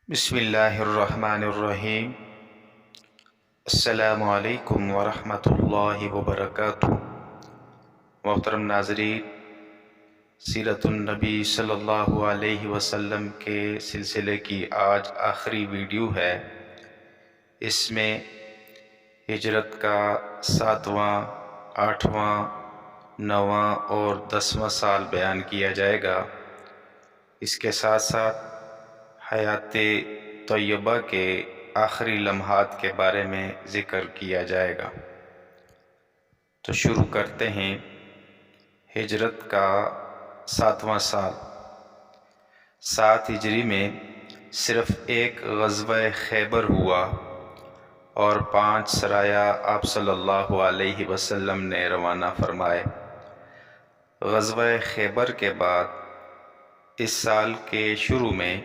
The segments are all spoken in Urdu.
بسم اللہ الرحمن الرحیم۔ السلام علیکم ورحمۃ اللہ وبرکاتہ۔ محترم ناظرین، سیرت النبی صلی اللہ علیہ وسلم کے سلسلے کی آج آخری ویڈیو ہے۔ اس میں ہجرت کا 7واں، 8واں، 9واں اور 10واں سال بیان کیا جائے گا۔ اس کے ساتھ ساتھ حیات طیبہ کے آخری لمحات کے بارے میں ذکر کیا جائے گا۔ تو شروع کرتے ہیں۔ ہجرت کا 7واں سال 7 ہجری میں صرف ایک غزوہ خیبر ہوا اور 5 سرایا آپ صلی اللہ علیہ وسلم نے روانہ فرمائے۔ غزوہ خیبر کے بعد اس سال کے شروع میں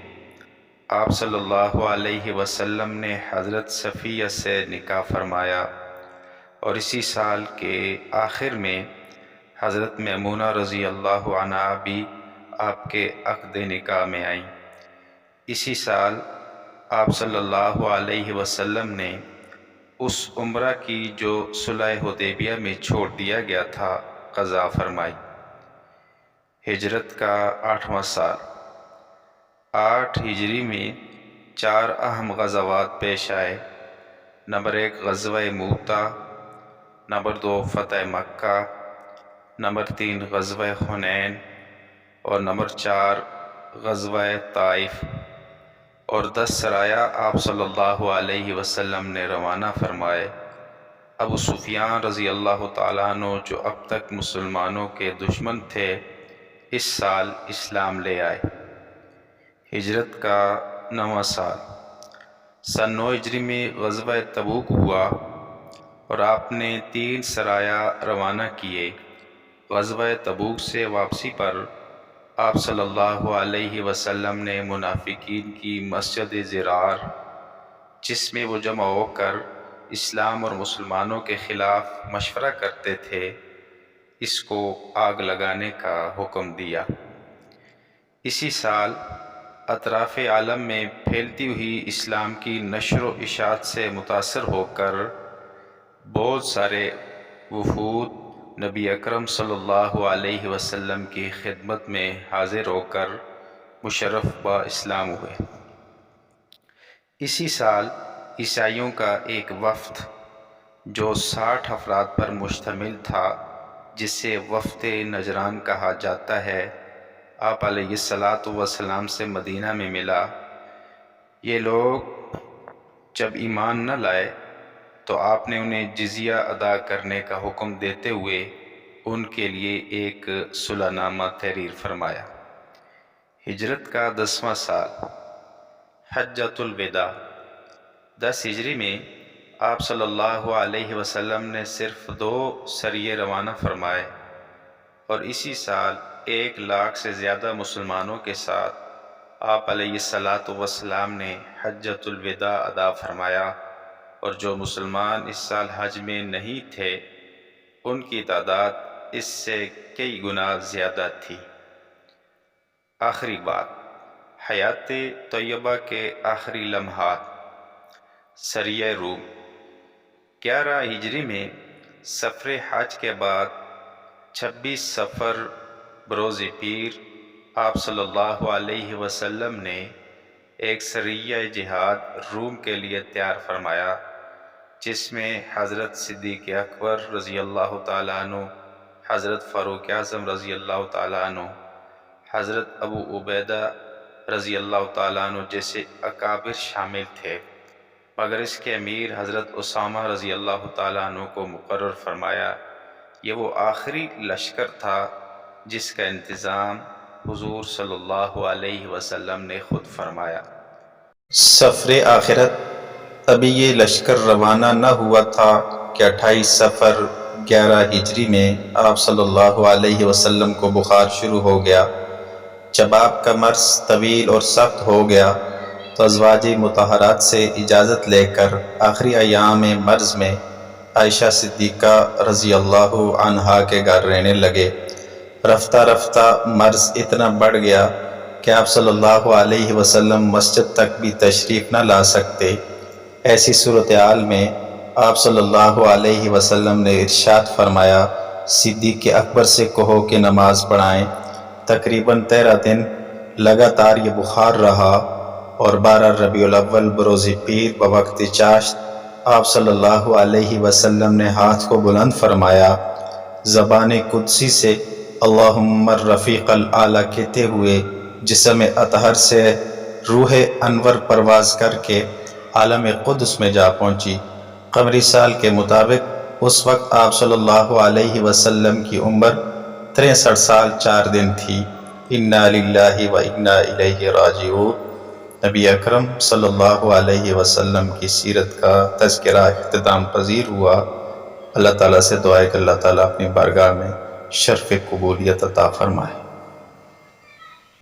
آپ صلی اللہ علیہ وسلم نے حضرت صفیہ سے نکاح فرمایا اور اسی سال کے آخر میں حضرت میمونہ رضی اللہ عنہا بھی آپ کے عقد نکاح میں آئیں۔ اسی سال آپ صلی اللہ علیہ وسلم نے اس عمرہ کی جو صلح حدیبیہ میں چھوڑ دیا گیا تھا قضا فرمائی۔ ہجرت کا 8واں سال 8 ہجری میں 4 اہم غزوات پیش آئے۔ نمبر 1 غزوہ موتا، نمبر 2 فتح مکہ، نمبر 3 غزوہ حنین اور نمبر 4 غزوہ طائف، اور 10 سرایا آپ صلی اللہ علیہ وسلم نے روانہ فرمائے۔ ابو سفیان رضی اللہ تعالیٰ عنہ جو اب تک مسلمانوں کے دشمن تھے، اس سال اسلام لے آئے۔ ہجرت کا 9واں سال سن 9 ہجری میں غزوہ تبوک ہوا اور آپ نے 3 سرایا روانہ کیے۔ غزوہ تبوک سے واپسی پر آپ صلی اللہ علیہ وسلم نے منافقین کی مسجد ضرار، جس میں وہ جمع ہو کر اسلام اور مسلمانوں کے خلاف مشورہ کرتے تھے، اس کو آگ لگانے کا حکم دیا۔ اسی سال اطراف عالم میں پھیلتی ہوئی اسلام کی نشر و اشاعت سے متاثر ہو کر بہت سارے وفود نبی اکرم صلی اللہ علیہ وسلم کی خدمت میں حاضر ہو کر مشرف با اسلام ہوئے۔ اسی سال عیسائیوں کا ایک وفد جو 60 افراد پر مشتمل تھا، جسے وفد نجران کہا جاتا ہے، آپ علیہ السلام سے مدینہ میں ملا۔ یہ لوگ جب ایمان نہ لائے تو آپ نے انہیں جزیہ ادا کرنے کا حکم دیتے ہوئے ان کے لیے ایک صلح نامہ تحریر فرمایا۔ ہجرت کا 10واں سال حجۃ الوداع 10 ہجری میں آپ صلی اللہ علیہ وسلم نے صرف 2 سریے روانہ فرمائے اور اسی سال 1 لاکھ سے زیادہ مسلمانوں کے ساتھ آپ علیہ السلام نے حجۃ الوداع ادا فرمایا، اور جو مسلمان اس سال حج میں نہیں تھے ان کی تعداد اس سے کئی گنا زیادہ تھی۔ آخری بات، حیات طیبہ کے آخری لمحات۔ سریہ روم 11 ہجری میں سفر حج کے بعد 26 صفر بروز پیر آپ صلی اللہ علیہ وسلم نے ایک سریہ جہاد روم کے لیے تیار فرمایا، جس میں حضرت صدیق اکبر رضی اللہ تعالیٰ عنہ، حضرت فاروق اعظم رضی اللہ تعالیٰ عنہ، حضرت ابو عبیدہ رضی اللہ تعالیٰ عنہ جیسے اکابر شامل تھے، مگر اس کے امیر حضرت اسامہ رضی اللہ تعالیٰ عنہ کو مقرر فرمایا۔ یہ وہ آخری لشکر تھا جس کا انتظام حضور صلی اللہ علیہ وسلم نے خود فرمایا۔ سفر آخرت ابھی یہ لشکر روانہ نہ ہوا تھا کہ 28 صفر 11 ہجری میں آپ صلی اللہ علیہ وسلم کو بخار شروع ہو گیا۔ جب آپ کا مرض طویل اور سخت ہو گیا تو ازواج مطہرات سے اجازت لے کر آخری ایام مرض میں عائشہ صدیقہ رضی اللہ عنہا کے گھر رہنے لگے۔ رفتہ رفتہ مرض اتنا بڑھ گیا کہ آپ صلی اللہ علیہ وسلم مسجد تک بھی تشریف نہ لا سکتے۔ ایسی صورتحال میں آپ صلی اللہ علیہ وسلم نے ارشاد فرمایا، صدیق اکبر سے کہو کہ نماز پڑھائیں۔ تقریباً 13 دن لگاتار یہ بخار رہا اور 12 ربیع الاول بروز پیر بوقت چاشت آپ صلی اللہ علیہ وسلم نے ہاتھ کو بلند فرمایا، زبان قدسی سے اللہم الرفیق الاعلیٰ کہتے ہوئے جسم اطہر سے روح انور پرواز کر کے عالم قدس میں جا پہنچی۔ قمری سال کے مطابق اس وقت آپ صلی اللہ علیہ وسلم کی عمر 63 سال 4 دن تھی۔ انا للہ و انا الیہ راجعون۔ نبی اکرم صلی اللہ علیہ وسلم کی سیرت کا تذکرہ اختتام پذیر ہوا۔ اللہ تعالیٰ سے دعا ہے کہ اللہ تعالیٰ اپنی بارگاہ میں شرف قبولیت عطا فرمائے۔